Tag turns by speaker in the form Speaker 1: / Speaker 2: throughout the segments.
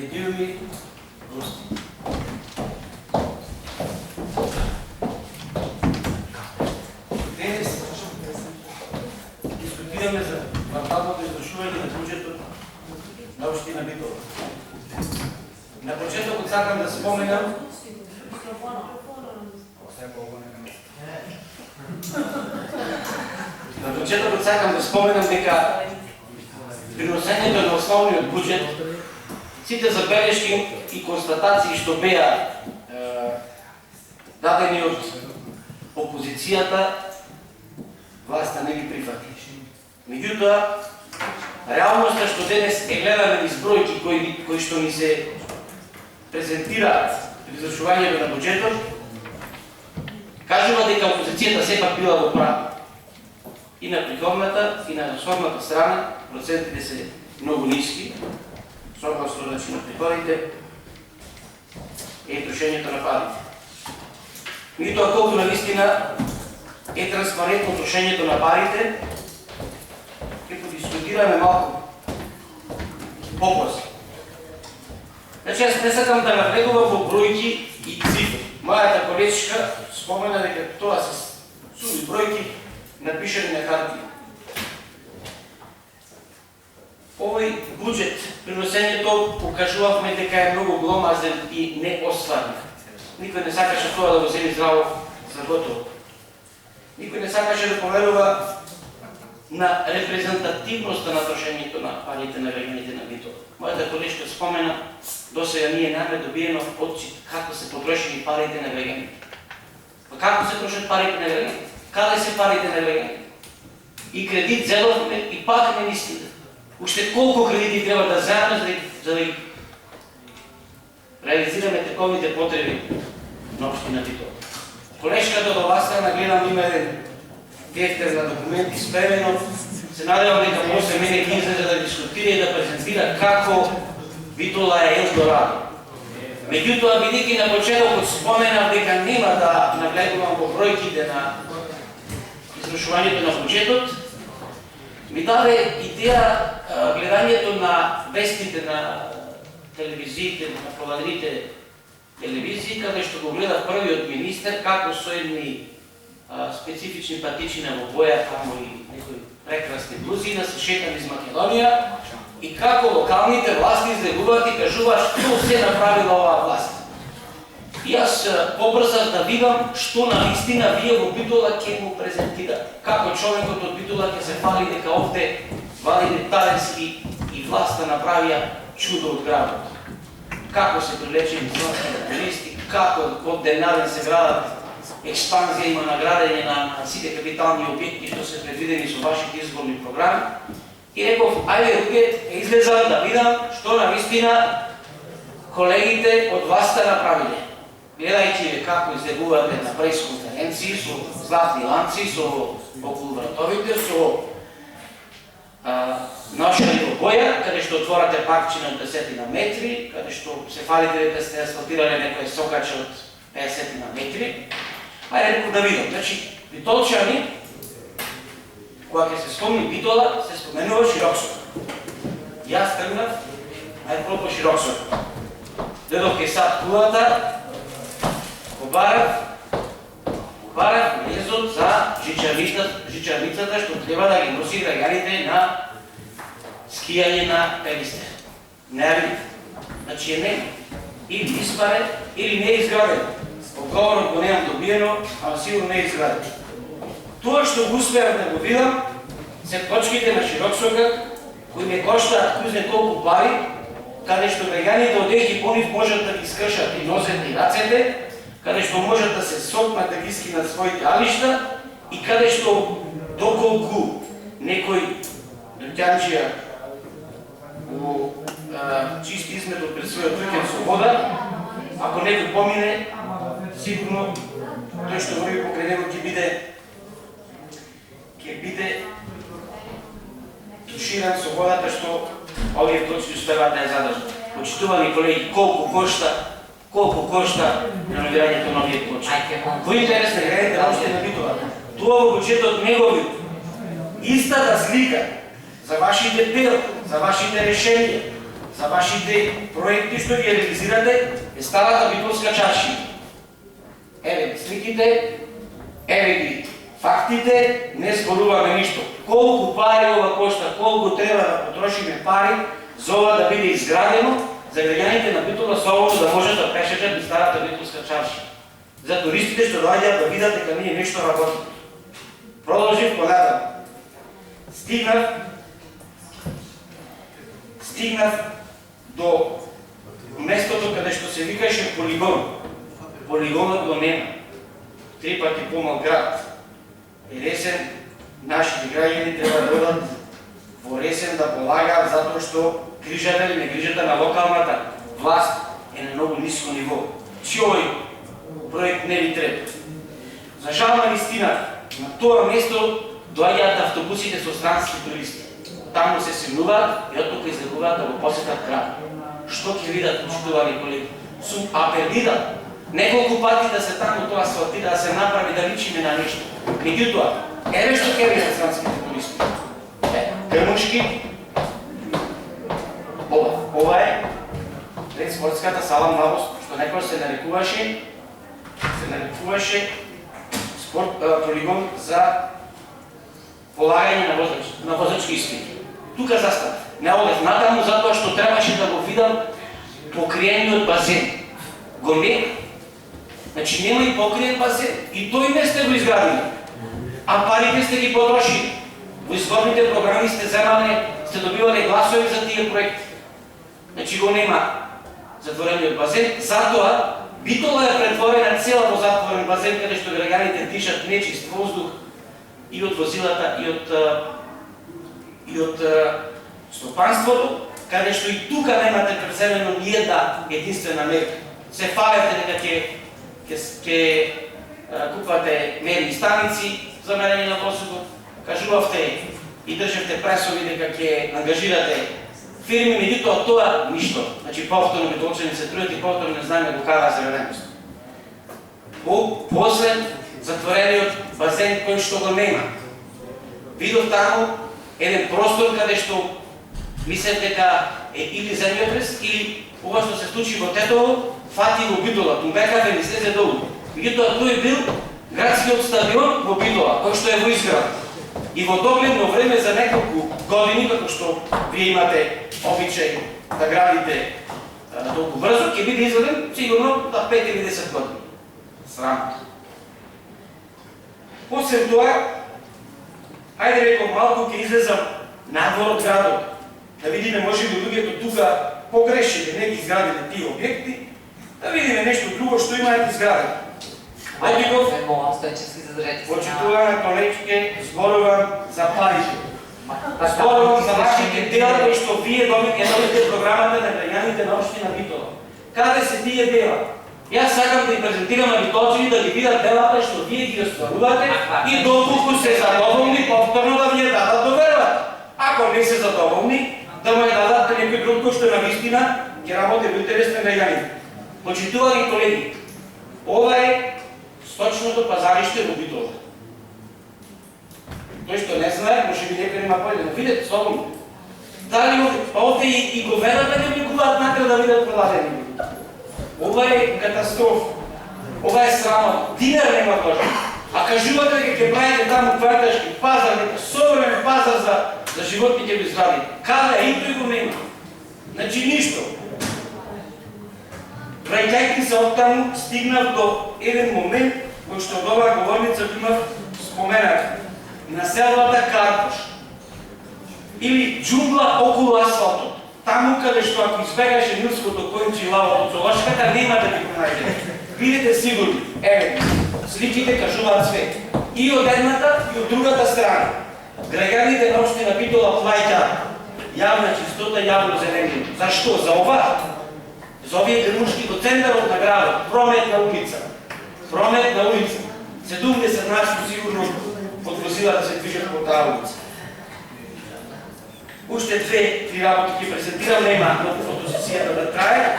Speaker 1: недюми гости. Денес дискутираме за кварталното извършување на буџетот на општина Битола. На почетокот сакам да споменам дека приносењето на основниот буџет, сите забелешки и констатации што беа дадени од опозицијата, власта не ги прифати. Меѓутоа, реалноста што денес гледаме низ бројки кои што ни се презентираат при извршувањето на буџетот, кажува дека опозицијата сепак била во право. И на приходната, и на расходната страна процентите се многу ниски, согласно на приходите и трошењето на парите. Меѓутоа, колку навистина е транспарентно трошењето на парите, ќе подискутираме малку попосле. Значи, јас не сакам да навлегувам во бројки и цифри. Мојата колечка спомена дека тоа се суви бројки напишани на хартија. Овој буџет, приносењето, покажувавме дека е многу гломазен и неостварен. Никој не сакаше тоа да го земи здраво за готово. Никој не сакаше да поверува на репрезентативноста на трошењето на парите на граѓаните на Битола. Мојата колешка спомена, досега ние немаме добиено отчит како се потрошени парите на граѓаните. Па како се трошат парите на граѓаните? Каде се парите на граѓаните? И кредит зедовме и пак не мислите. Уште колку кредити треба да земеме за да ги реализираме тековите потреби на општина Битола. Колешката до вас нагледам има еден тефтер на документи спремено. Се надевам дека после мене ги излезе да дискутира и да презентира како Битола е Елдорадо. Меѓутоа, бидејќи на почетокот споменав дека нема да нагледувам во бројките на извршувањето на буџетот, ми даде идеја гледањето на вестите на телевизиите, на провалирите телевизии, каде што го гледав првиот министер како со едни специфични патичина во боја, како и некои прекрасни блузи, да се шетам из Македонија и како локалните власти излегуваат и кажуваат што се направила оваа власт. И јас побрзав да видам што навистина вие во Битола ќе му презентира. Како човекот од Битола ќе се фали дека овде валиде таленски и власта направија чудо од градот. Како се привлечени странските туристи, како од ден на ден се градат експанзија, има наградење на сите капитални објекти што се предвидени со вашите изборни програми. И реков, ајде руке, излезам да видам што навистина колегите од власта направиле. Гледајќи ве како излегувате на пресконференции со златни ланци, со околу вратовите, со ношани во боја, каде што отворате паркче на 10 метри, каде што се фалите дека сте асфалтирале некој сокаче од 50 метри. Ајде реков да видам. Значи, битолчани, кога ќе се спомни Битола, се споменува Широксок. Јас тргнав, најпро по Широксок. Дедов ке сад кулата, побарав лезот за жичарницата што треба да ги носи граѓаните на скијање на Пелистер. Не ја видите. Значи е не. Или испаре, или не е изграден. Одговорот го немам добиено, ама сигурно не е изграден. Тоа што го успеав да го видам, се точките на Широксока, кои не коштаат кој знае колку пари, каде што граѓаните од еки по нив можат да ги скршат и нозете и рацете, каде што можат да се сопнат да ги скинат своите алишта и каде што доколку некој лутјанчија во чисти изметот пред својот викенд со вода, ако некој помине, сигурно тој што върви покрај него ќе биде туширан со водата што овие точки успеваат да ја задржат. Почитувани колеги, колку кошта реновирањето на овие точки. Во интерес на граѓаните на општина Битола, тоа во буџетот не го види. Истата слика за вашите перки, за вашите решенија, за вашите проекти што ги реализирате е старата Битолска чаршија. Еве ги сликите, еве ги фактите, не зборуваме ништо. Колку пари ова кошта, колку треба да потрошиме пари за ова да биде изградено, за граѓаните на Битола слободно да можат да пешачат на старата Битолска чаршија. За туристите што доаѓаат да видат дека ние нешто работиме. Продолжив понатаму. Стигнав до местото каде што се викаше полигон. Полигонот го нема. 3 пати помал град. И Ресен, нашите граѓани треба да одат во Ресен да полагаат затоа што грижата или негрижата на локалната власт е на многу ниско ниво. Овој проект не ви треба. За жална вистина, на тоа место доаѓаат автобусите со странски туристи. Таму се селуваат и оттука излегуваат да го посетат град. Што ќе видат, почитувани колеги? Сум апелирал неколку пати да се таму тоа асфалтира, да се направи да личиме на нешто. Меѓутоа, еве што ќе видат странските туристи. Грмушки. Ова е пред спортската сала Младост, што некој се нарекуваше полигон за полагање на возачки изпити. Тука застанав. Не одев натаму затоа што требаше да го видам покриениот базен. Го нема. Значи нема и покриен базен. И тој не сте го изградили. А парите сте ги потрошили. Во изборните програми сте добивали гласови за тие проекти. Значи го нема затворениот базен. Затоа Битола е претворена цела во затворен базен, каде што граѓаните дишат нечист воздух и од возилата, и од стопанството, каде што и тука немате преземено ни една единствена мерка. Се фалете дека ќе купувате мерни станици за мерење на воздухот, кажувавте и државте пресови дека ќе ангажирате фирми, меѓутоа тоа ништо. Значи повторно битолчани се трудат и повторно не знаеме до каде заведеност. После затворениот базен кој што го нема. Видов таму еден простор каде што мислев дека е или земјотрес, или ова што се случи во Тетово, фати во Битола, тумбекаве ни слезе долу. Меѓутоа тој бил градскиот стадион во Битола, кој што е во изград. И во догледно време за неколку години, како што вие имате обичај да градите толку брзо, ќе биде изведен сигурно за 5 или 10 години. Срамно. После тоа, ајде реков малку ќе излезам надвор од градот, да видиме може би луѓето тука погрешили, не ги изградиле тие објекти, да видиме нешто друго што имаат изградено. Отидов, почитуваме колечке, зборувам за парите. Зборувам за вашите дела, кои што вие добите програмата на граѓаните на општина Битола. Каде се тие дела? Јас сакам да ги презентирам на битолчани да ги видат делата што вие ги остварувате и доколку се задоволни, повторно да ви ја дадат да веруват. Ако не се задоволни, да му ја дадат некој друг кој што навистина ќе работи во интерес на граѓаните. Почитувани колеги, ова е сточното пазариште во Битола. Тој што не знае, може би некој нема појде, но видете слободно. Дали овде и говедата не влегуваат накаде да видат проладени. Ова е катастрофа. Ова е срамот. Динар нема кожа. А кажувате дека ќе правите таму кварташки пазар, дека современ пазар за животните ви згради. Каде и тој го нема. Значи ништо. Враќајќи се оттаму, стигнав до еден момент кој што од оваа говорница имав споменат. Населбата Карпош или џунгла околу асфалтот. Таму каде што ако избегаше Нилското конче и лавото Цолошката, нема да ги пронајдете. Бидете сигурни, еве, сликите кажуваат све. И од едната и од другата страна. Граѓаните на општина Битола плаќаат јавна чистота, јавно зеленило. Зашто? За ова? За овие грмушки до центарот на градот, прометна улица. Прометна улица. 70 нашто сигурно од возилата се движат по таа улица. Уште 2-3 работи ќе презентирам, нема многу фотосесијата да трае.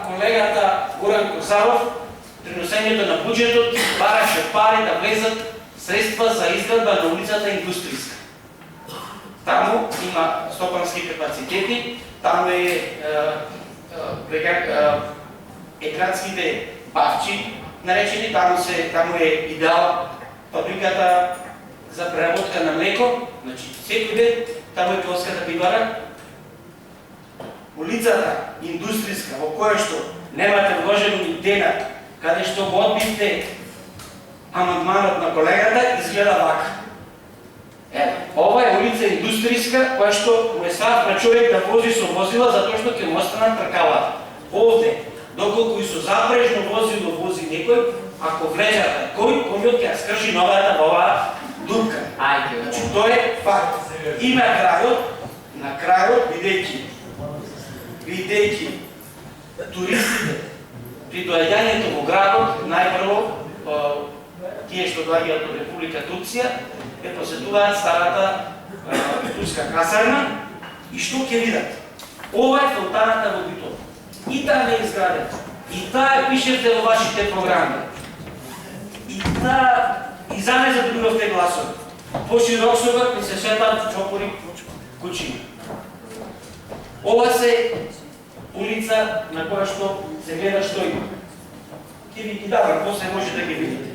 Speaker 1: Колегата Горан Косаров, приносењето на буџетот бараше пари да влезат средства за изградба на улицата Индустријска. Таму има стопански капацитети, таму градските бавчи наречени, таму е Идеал, фабриката за преработка на млеко, значи секој ден, таму е Полската пивара. Улицата индустријска, во која што немате вложено ни денар, каде што го одбивте амандманот на колегата, изгледа вака. Ова е улица индустријска, која што му е сад на човек да вози со возила, затоа што ќе му останат тркалата. Овде, доколку и со запрежно возило вози некој, ако влежата конјот ќе скрши ногата во оваа дупка. Значи, тоа е факт. И на крајот, видејќи туристите при доаѓањето во градот, најпрво тие што доаѓаат од Република Турција, посетуваат старата турска касарна и што ќе видат? Ова е фонтаната во Битола. И таа не е изградена. И таа пишете во вашите програми. И за не задобивавте гласови. По Широксогор ми се шетаат чопори кучини. Ова се улица на која што се гледа што има. Ке ви ги давам, после може да ги видите.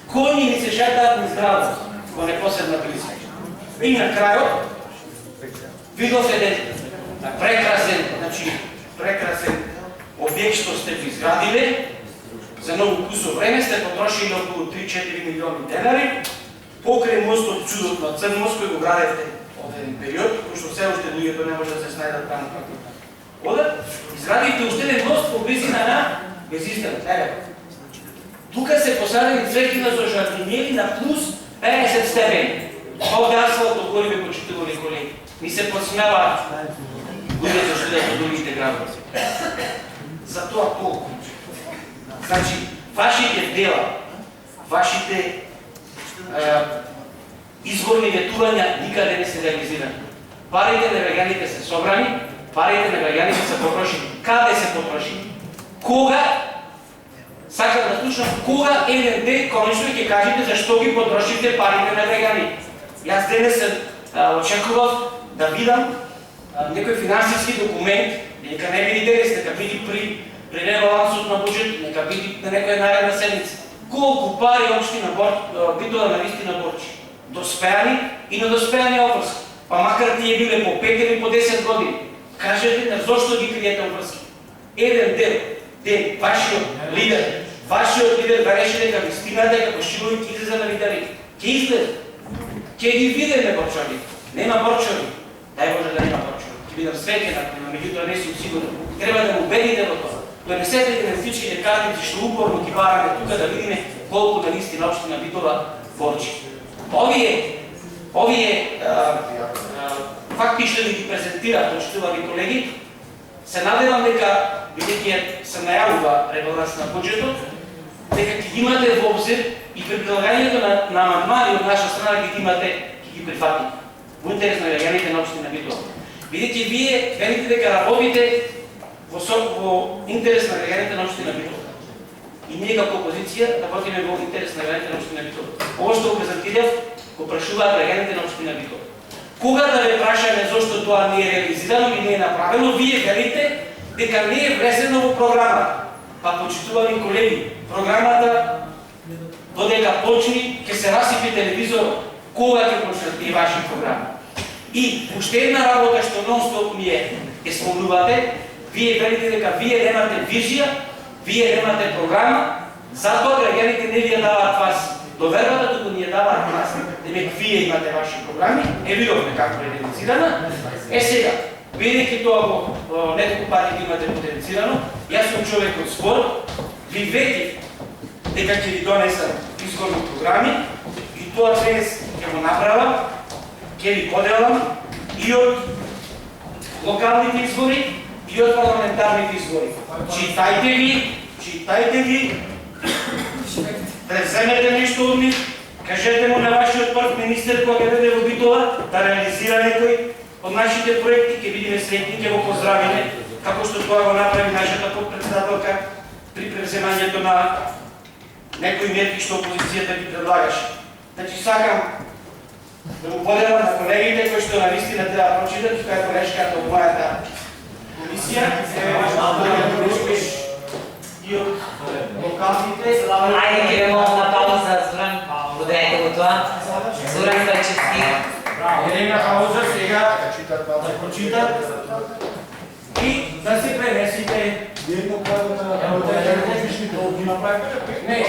Speaker 1: Коњи ми се шетаат низ градот во непосредна близина. И на крајот видов еден прекрасен објект што сте го изградиле. За многу кусо време сте потрошили околу 3-4 милиони денари. Покрај мостот чудот на Црн мост кој го градевте овен период, кој што се уште луѓето не може да се снајдат таму како одат, изградивте уште еден мост по близина на Безистина. Тука се посадени цветкина со жардинјери на плюс 50 степени. Овде асфалт горе ме почитували колеги. Ми се подсмеваат луѓето што да од другите градови. Затоа толку. Значи, вашите дела, вашите изворни ветувања никаде не се реализирани. Парите на граѓаните се собрани, парите на граѓаните се потрошени. Каде се потрошени? Кога? Сакам да слушам кога еден ден конечно ќе кажете зашто ги потрошите парите на граѓаните. Јас денес очекував да видам некој финансиски документ, нека не биде денес, нека биде при ребалансот на буџет, нека биде на некоја наредна седмица. Колку пари општина Битола навистина борчи? Доспеани и недоспеани обврски. Па макар тие биле по 5 или по 10 години. Кажете на зошто ги криете обврски? Еден ден, вашиот лидер бареше дека ви стигна дека Бошиловиќ излезе на лидерите. Ке излезе. Ке ги видиме борчови. Нема борчови. Дај Боже да нема борчови. Ке бидам среќен, но меѓутоа не сум сигурен. Треба да му убедите во тоа. Донесете ги на всичките картици што упорно ги бараме тука да видиме колку наистина општина Битола борчи. Овие факти што ги презентира, почитувани колеги, се надевам дека, бидејќи се најавува ребаланс на буџетот, дека ќе ги имате во обзир и при прилагањето на амандмани од наша страна ќе ги прифатите. Во интерес на граѓаните на општина Битола. Бидејќи вие велите дека работите во интерес на граѓаните на општина Битола. И ние како опозиција работиме во интерес на граѓаните на општина Битола. Ова што го презентирав, го прашуваат граѓаните на општина Битола. Кога да ве прашаме зошто тоа не е реализирано и не е направено, вие велите дека не е внесено во програмата. Па почитувани колеги, програмата додека почни ќе се расипи телевизорот. Кога ќе почнат тие ваши програми? И уште една работа што нон-стоп ми е спомнувате, вие велите дека вие немате визија, вие немате програма, затоа граѓаните не ви ја даваат вас довербата, туку ни ја даваат нас. Демек вие имате ваши програми, видовме како е реализирана. Сега, бидејќи тоа неколку пати ги имате потенцирано, јас сум човек од збор, ви ветив дека ќе ви донесам изгодни програми и тоа денес ќе го направам, ќе ви поделам и од локалните избори и од парламентарните избори. Читајте ги, преземете нешто од нив, кажете му на вашиот прв министер кога ќе дојде во Битола да реализира некој од нашите проекти, ќе бидеме среќни, ќе го поздравиме, како што тоа го направи нашата подпредседателка при преземањето на некои мерки што опозицијата ги предлагаше. Значи сакам Да го поделам на колегите, кои што наистина треба да прочитат, која е колешката од мојата комисија, и од локалните.
Speaker 2: Ајде ќе ве молам на пауза, Зоран, продајте го тоа. Зоран Стајчевски.
Speaker 1: Елена пауза сега да прочитат и да си пренесите.
Speaker 3: Едно правилно на техничните ги направите.
Speaker 1: Не.